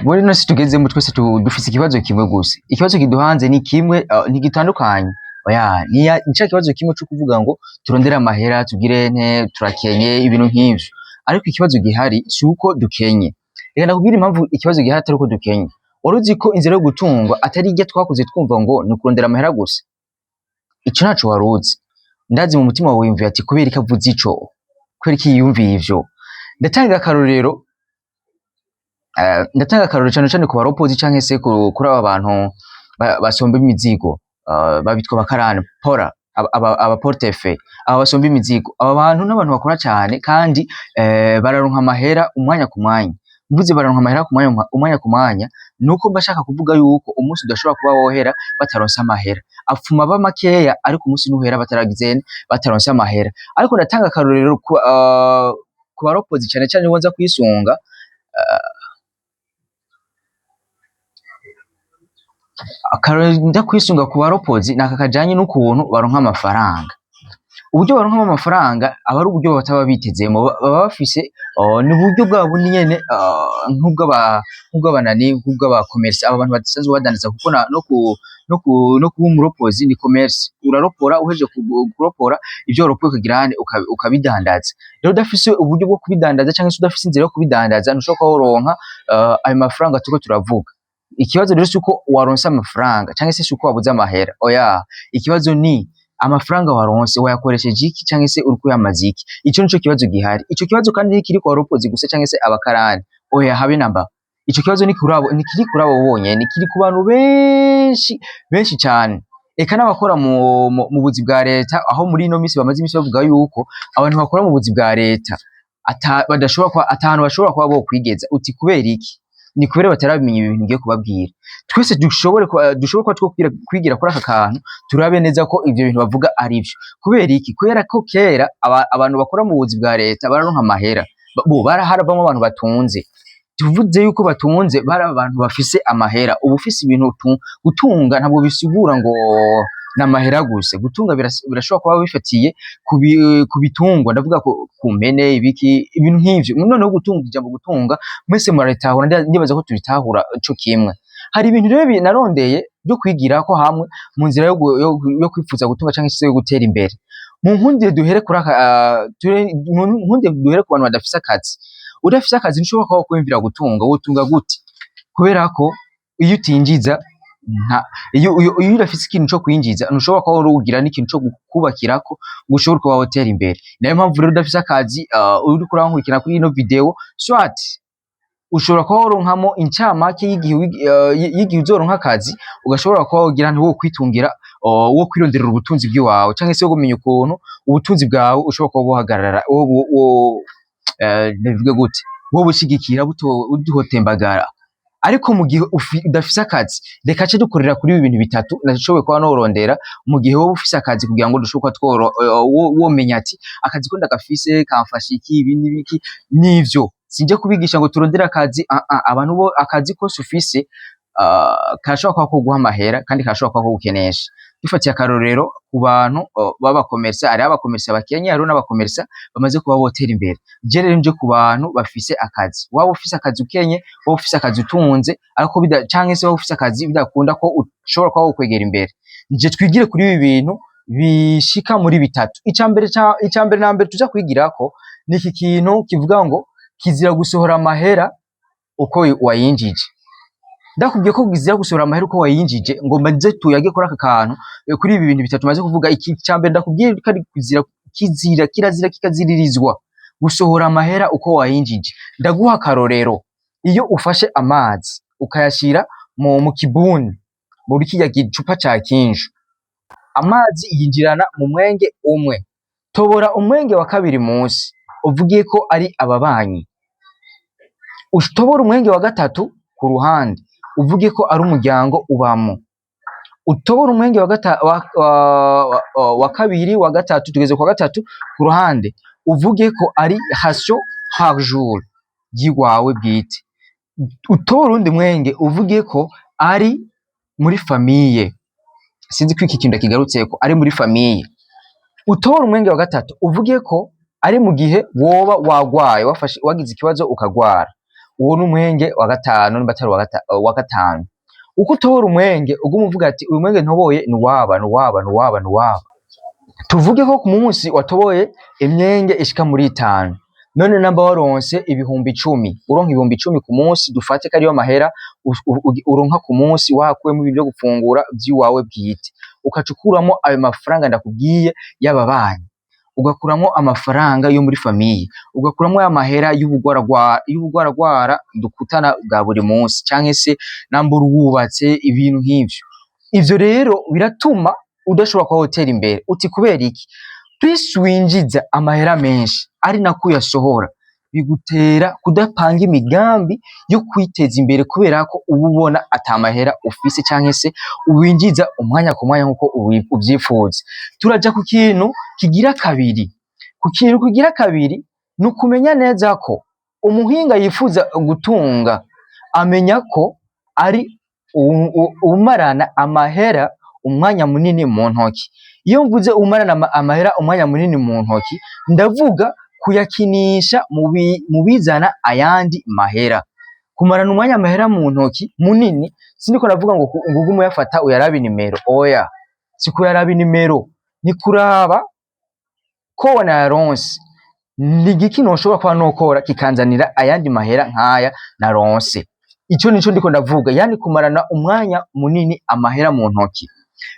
Muri no tugezemo twese dufise ikibazo kimwe gusa, ikibazo kiduhanze ni kimwe, ntigitandukanye. Oya, nica kibazo kimwe cyo kuvuga ngo turondera amahera tugire nte turakenye ibintu nk'ivyo, ariko ikibazo gihari si uko dukenye. Reka ndakubwira impamvu ikibazo gihari atari uko dukenye. Wari uzi ko inzira yo gutungwa atari iryo twakuze twumva ngo ni ukurondera amahera gusa? Ico ntaco wari uzi. Ndazi mu mutima wawe wiyumviye ati kubera iki avuze ico, kubera iki yiyumviye ivyo. Ndatanga akarorero cane cane ku baropozi canke se kuri aba bantu basomba imizigo, babitwa bakarani pora, aba portefe, aba basomba imizigo. Aba bantu n'abantu bakora cane kandi bararonka amahera umwanya ku mwanya. Mvuze bararonka amahera ku umwanya ku mwanya, nuko mbashaka kuvuga yuko umunsi udashobora kuba wohera bataronse amahera. Apfuma ba makeya ariko umunsi nuhera bataronse amahera. Ariko ndatanga akarorero ku baropozi cane cane bonza kwisunga, nda kwisunga ku baropozi naka kajanye n'ukuntu baronka amafaranga. Uburyo baronka amafaranga aba ari uburyo bataba bitezemo, baba bafise ni uburyo bwabo nyene nk'ubw'abakomersi, aba bantu badasanzwe badandaza, kuko no kuba umuropozi ni commerce. Uraropora, uheje kuropora ivyo waropoye ukagirane ukabidandaza. Rero udafise uburyo bwo kubidandaza canke se udafise inzira yo kubidandaza, ntushobora kuba woronka ayo mafaranga turiko turavuga. Ikibazo rero suko waronse amafaranga canke se suko wabuze amahera. Oya, ikibazo ni amafaranga waronse wayakoresheje iki canke se uriko yamaze iki. Ico nico kibazo gihari. Ico kibazo kandi ntikiri ku baropozi gusa canke se abakarani. Oya, habe namba. Ico kibazo nikiri kurabo bonyene, nikiri ku bantu benshi cane. Eka n'abakora mu buzi bwa leta, aho muri ino misi bamaze imisi bavuga yuko abantu bakora mu buzi bwa leta atahantu bashobora kuba bo kwigeza. Uti kubera iki? Ni kubera batarabimenya ibintu ngiye kubabwira. Twese dushobora kuba kwigira kuri aka kantu, turabe neza ko ivyo bintu bavuga ari vyo. Kubera iki? Kubera ko kera abantu bakora mu buzi bwa leta bararonka amahera, haravamo abantu batunze. Tuvuze yuko batunze, bari abantu bafise amahera. Ubu ufise ibintu gutunga ntabwo bisigura ngo n'amahera gusa. Gutunga birashobora kuba bifatiye ku bitungwa, ndavuga ko ku mpene, ibiki, ibintu nk'ivyo. Noneho gutunga, ijambo gutunga mwese muraritahura, ndibaza ko turitahura co kimwe. Hari ibintu rero narondeye byo kwigira ko hamwe mu nzira yo kwifuza gutunga canke se yo gutera imbere. Nkundire duhere ku bantu badafise akazi. Udafise akazi ntushobora kuba kwiyumvira gutunga. Wotunga gute? Kubera ko iyo utinjiza, iyo udafise ikintu co kwinjiza, ntushobora kuba ugira n'ikintu co kubakirako ngo ushobore kuba wotera imbere. Nayo mpamvu rero udafise akazi, uriko urankurikira kuri ino video, swat ushobora kuba woronkamo incamake y'igihe uzoronka akazi, ugashobora kuba wogira wo kwitungira, wo kwironderera ubutunzi bw'iwawe, canke se wo kumenya ukuntu ubutunzi bwawe ushobora kuba buhagarara, ndavuga gute, wo bushigikira butohotembagara. Ariko mu gihe udafise akazi, reka ce dukorera kuri ibi bintu bitatu nashoboye kuba norondera. Mu gihe wowe ufise akazi, kugira ngo dushoboka womenya ati akazi ko ndagafise kamfasha iki, ibi n'ibiki n'ivyo. Sinje kubigisha ngo turondera akazi, abantu bo akazi kose ufise kashobora kuba kuguha amahera kandi kashobora kuba kugukenesha. Dufatiye akarorero ku bantu b'abakomersa, ari abakomersa bakenya, hari n'abakomersa bamaze kuba botera imbere. Je rero nje ku bantu bafise akazi. Waba ufise akazi ukenye, waba ufise akazi utunze, ariko canke se waba ufise akazi bidakunda ko ushobora kuba wokwegera imbere. Nje twigire kuri ibi bintu bishika muri bitatu. Icambere na mbere tuja kwigirako ni iki kintu kivuga ngo kizira gusohora amahera uko wayinjije. Ndakubwiye ko kizira gusohora amahera uko wayinjije, ngo mbanze tuyage kuri aka kantu, kuri ibi bintu bitatu maze kuvuga. Iki cambere ndakubwiye ko ari kirazira kikaziririzwa gusohora amahera uko wayinjije. Ndaguha akarorero, iyo ufashe amazi ukayashira mu kibuni, muri kirya gicupa ca kinju, amazi yinjirana mu mwenge umwe. Tobora umwenge wa kabiri munsi, uvugiye ko ari ababanyi. Utobora umwenge wa gatatu ku ruhande, uvuge ko ari umuryango ubamo. Utobora umwenge wa kabiri, wa gatatu, tugeze kwa gatatu ku ruhande, uvuge ko ari hasho hajuru yiwawe bwite. Utobora undi mwenge, uvuge ko ari muri famiye. Sinzi ko iki kintu kigarutseko, ari muri famiye. Utobora umwenge wa gatatu, uvuge ko ari mu gihe woba wagwaye, wagize ikibazo ukagwara. uwo n'umwenge wa gatanu nimba atari wa gatanu. Uko utobora umwenge uguma uvuga ati uyu mwenge ntoboye ni waba. Tuvuge ko ku munsi watoboye imyenge ishika muri 5, none namba waronse ibihumbi 10, uronka ibihumbi 10 ku munsi, dufate ko ariyo mahera uronka ku munsi wakuyemo ibyo gufungura by'iwawe bwite, ukacukuramo ayo mafaranga ndakubwiye y'ababanyi, ugakuramo amafaranga yo muri famiye, ugakuramo ya mahera y'ubugwaragwara dukutana bwa buri munsi, canke se nambura wubatse ibintu nk'ivyo. Ivyo rero biratuma udashobora kwa hoteli imbere. Uti kubera iki? Plus winjiza amahera menshi ari nako yasohora, bigutera kudapanga imigambi yo kwiteza imbere kubera ko ububona atamahera ufise canke se uwinjiza umwanya ku mwanya nkuko uvyifuza. Turaja ku kintu kigira kabiri. Ku kintu kigira kabiri nukumenya neza ko umuhinga yifuza gutunga amenya ko ari umarana amahera umwanya munini mu ntoki. Iyo mvuze umarana amahera umwanya munini mu ntoki, ndavuga kuyakinisha mu bizana ayandi mahera. Kumarana umwanya amahera mu ntoki munini sindiko navuga ngo ngugume yafata uyarabe nimero, oya, sikuyarabe nimero, ni kuraba ko wanaronse ni giki noshobora kwa nokora kikanzanira ayandi mahera nkaya naronse. Ico nico ndiko ndavuga, yani kumarana umwanya munini amahera mu ntoki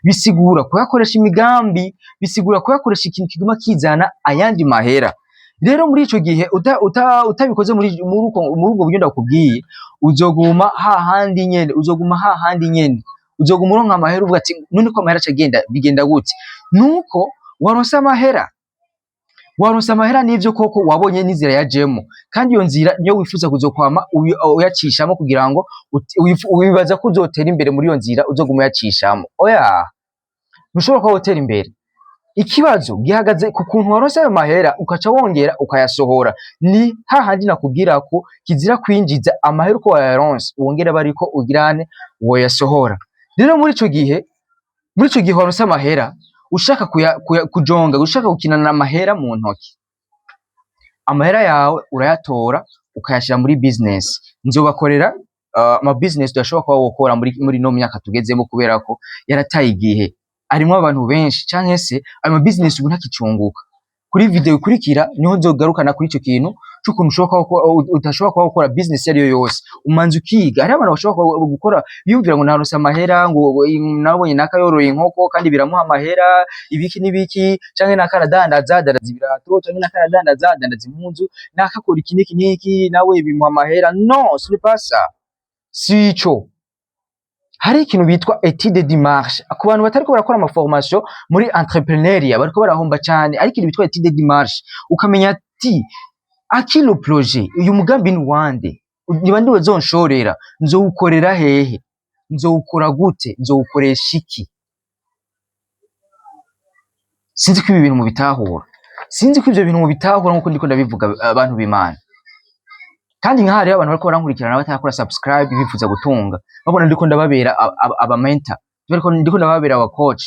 bisigura kuyakoresha imigambi, bisigura kuyakoresha ikintu kiguma kizana ayandi mahera. Rero muri ico gihe utabikoze muri ubwo buryo ndakubwiye, uzoguma hahandi nyene, uzoguma uronka amahera uvuga ati none ko amahera acagenda bigenda gute? Nuko waronse amahera n'ivyo koko wabonye n'inzira yajemo, kandi iyo nzira niyo wifuza kuzokwama uyacishamo kugira ngo wibaza ko uzotera imbere muri iyo nzira uzoguma uyacishamo. Oya, ntushobora kwa hoteli imbere. Ikibazo gihagaze ku kuntu waronse ayo mahera ukaca wongera ukayasohora. Ni hahandi nakubwira ko kizira kwinjiza amahera uko wayaronse wongera bariko ugirane uwo yasohora. Rero muri ico gihe waronse amahera ushaka kujonga, ushaka gukinana amahera mu ntoki, amahera yawe urayatora ukayashira muri business. Nzobakorera ama business tudashobora kuba wokora muri no myaka tugezemo kubera ko yarataye igihe, arimo abantu benshi canke se ayo business ubu ntakicunguka. Kuri video ikurikira niho nzogarukana kuri ico kintu cy'ukuntu utashobora kuba gukora business yariyo yose umanzi ukiga. Hari abantu bashobora gukora biyumvira ngo naronse amahera, ngo nabonye nakayoroye inkoko kandi biramuha amahera ibiki nibiki, canke nakaradandaza ibirato, canke nakaradandaza impunzu, nakakora iki niki nawe bimuha amahera. Non, ce n'est pas ça. Sico. Hari ikintu bitwa étude de marché. Ku bantu batariko barakora ama formation muri entrepreneuria bariko barahomba cyane, ariko ikintu bitwa étude de marché ukamenya ati akilo projet, uyu mugambi ni wande, niba ndiwe zonshorera, nzowukorera hehe, nzowukora gute, nzowukoresha iki. Sinzi ko ibi bintu mubitahura, sinzi ko ivyo bintu mubitahura nkuko ndiko ndabivuga abantu b'Imana. Kandi nk'ahari abantu bariko barankurikirana batakora subscribe bifuza gutunga, babona ndiko ndababera aba mentor, ndiko ndababera aba coach.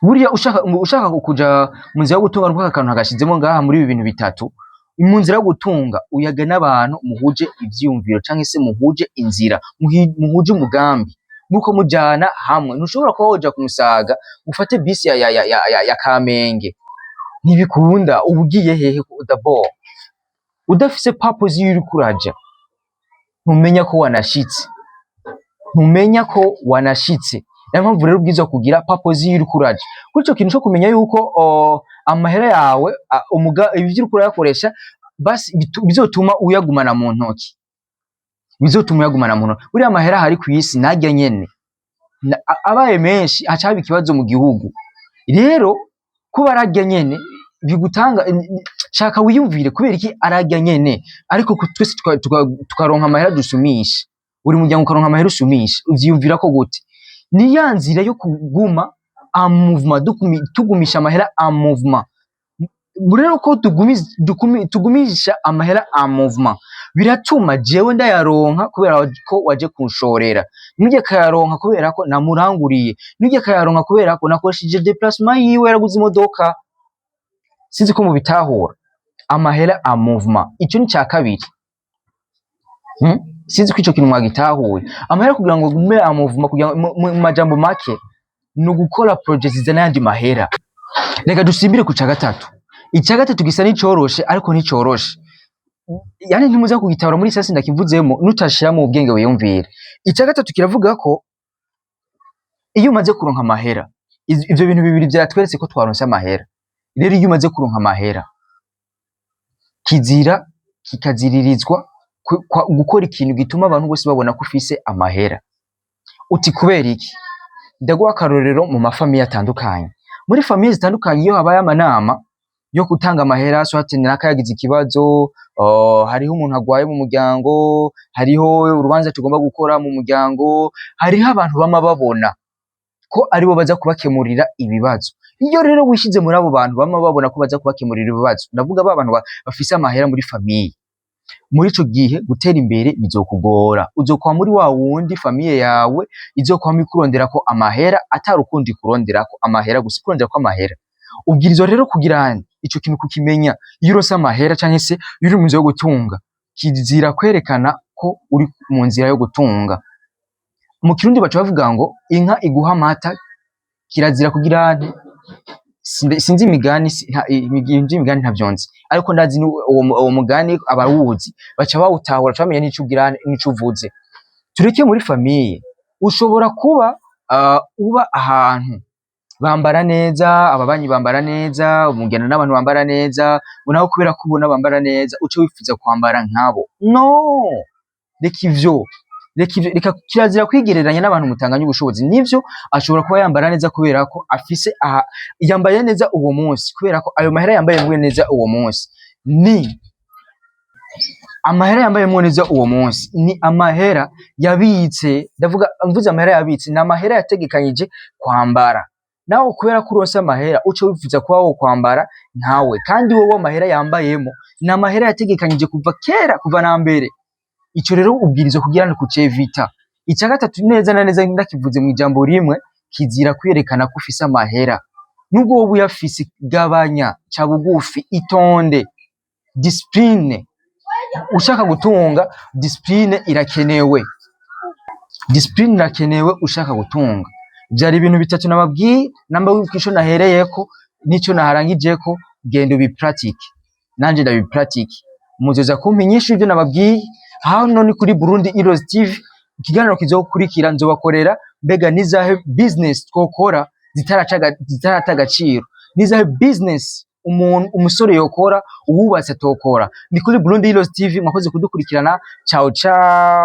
Buriya ushaka kuja mu nzira yo gutunga nuko akantu hagashizemo ngaha muri ibi bintu bitatu. Mu nzira yo gutunga uyaga n'abantu muhuje ivyiyumviro canke se muhuje inzira, muhuje umugambi, nuko mujana hamwe. Ntushobora kuba woja kumusaga ufate bisi ya Kamenge, ntibikunda. Ubugiye hehe d'abord udafise purpose y'uri kuraja, ntumenya ko wanashitse. Niyo mpamvu rero ubwiza kugira purpose y'uri kuraja. Kuri ico kintu cyo kumenya yuko amahera yawe ibyo uri kurayakoresha basi bizotuma uyagumana mu ntoki, buriya amahera hari ku isi najya nyene abaye menshi hacaba ikibazo mu gihugu. Rero kuba arajya nyene bigutanga, shaka wiyumvire kubera iki arajya nyene, ariko twese tukaronka amahera dusumisha, buri muryango ukaronka amahera usumisha. Uvyiyumvira ko gute? Ni ya nzira yo kuguma en mouvement, tugumisha amahera en mouvement. Rero ko tugumisha amahera en mouvement biratuma jewe ndayaronka kubera ko waje kunshorera, nujye kayaronka kubera ko namuranguriye, nujye kayaronka kubera ko nakoresheje déplacement yiwe yaraguze imodoka. Sinzi ko mubitahura amahera en mouvement. Ico ni cya kabiri. Sinzi ko ico kintu mwagitahuye. Amahera kugira ngo gume amuvuma kugira mu majambo make no gukora project zizana yandi mahera. Reka dusimbire ku ca gatatu. Ica gatatu gisa n'icoroshe ariko nticoroshe. Yani ntimuza kugitabura muri sasi ndakivuzemo nutashira mu ubwenge wiyumvire. Ica gatatu kiravuga ko iyo umaze kuronka amahera, ivyo bintu bibiri vyatweretse ko twaronse amahera. Rero iyo umaze kuronka amahera, kizira kikaziririzwa gukora ikintu gituma abantu bose babona ko ufise amahera. Uti kubera iki? Ndaguha akarorero mu mafamiye atandukanye. Muri famiye zitandukanye iyo habaye amanama yo gutanga amahera, so hatenera akayagize ikibazo, hariho umuntu agwaye mu muryango, hariho urubanza tugomba gukora mu muryango, hariho abantu bama babona ko aribo baza kubakemurira ibibazo. Iyo rero wishize muri abo bantu bama babona ko baza kubakemurira ibibazo, ndavuga ba bantu bafise amahera muri famiye, muri ico gihe gutera imbere bizokugora. Uzokwa muri wa wundi famiye yawe izokwa kurondera ko amahera atarukundi kurondera ko amahera gusa kurondera ko amahera. Ubwirizwa rero kugira ico kintu kukimenya. Iyo urose amahera canke se uri mu nzira yo gutunga, kizira kwerekana ko uri mu nzira yo gutunga. Mu Kirundi baca bavuga ngo inka iguha amata, kirazira kugira sinzi imigani imigani ntavyonzi, ariko ndazi uwo mugani abaruzi baca bawutahura bamenya n'ico ugira n'ico uvuze. Tureke muri famiye, ushobora kuba uba ahantu bambara neza, ababanyi bambara neza, umugenda n'abantu bambara neza, unaho kubera ko ubona bambara neza uce wifuza kwambara nkabo. No, reka kirazira kwigereranya n'abantu mutanganya ubushobozi. Nivyo ashobora kuba yambara neza kubera ko afise yambaye neza uwo munsi, kubera ko ayo mahera yambaye mwe neza uwo munsi ni amahera yambaye mwe neza uwo munsi ni amahera yabitse. Ndavuga mvuze amahera yabitse ni amahera yategekanyije kwambara. Nawe kubera ko uronse amahera uce wifuza kuba wo kwambara nkawe, kandi wowe amahera yambayemo ni amahera yategekanyije kuva kera, kuva na mbere. Ico rero ubwirizo kugira kucevita. Ica gatatu neza na neza ndakivuze mu ijambo rimwe, kizira kwerekana ko ufise amahera. Nubwo wowe uyafise, gabanya, ca bugufi, itonde. Discipline. Ushaka gutunga, discipline irakenewe. Discipline irakenewe ushaka gutunga. Vyari ibintu bitatu nababwiye, namba w'ukisho nahereyeko nico naharangijeko, genda ubipratique. Nanje ndabipratique. Muzoza kumpa inyishu ivyo nababwiye. Hano ni kuri Burundi Heroes TV. Ikiganiro kizokurikira nzobakorera mbega nizahe business twokora zitarata agaciro, nizahe business umusore yokora, uwubatse atokora. Ni kuri Burundi Heroes TV, mwakoze kudukurikirana. Ciao ciao.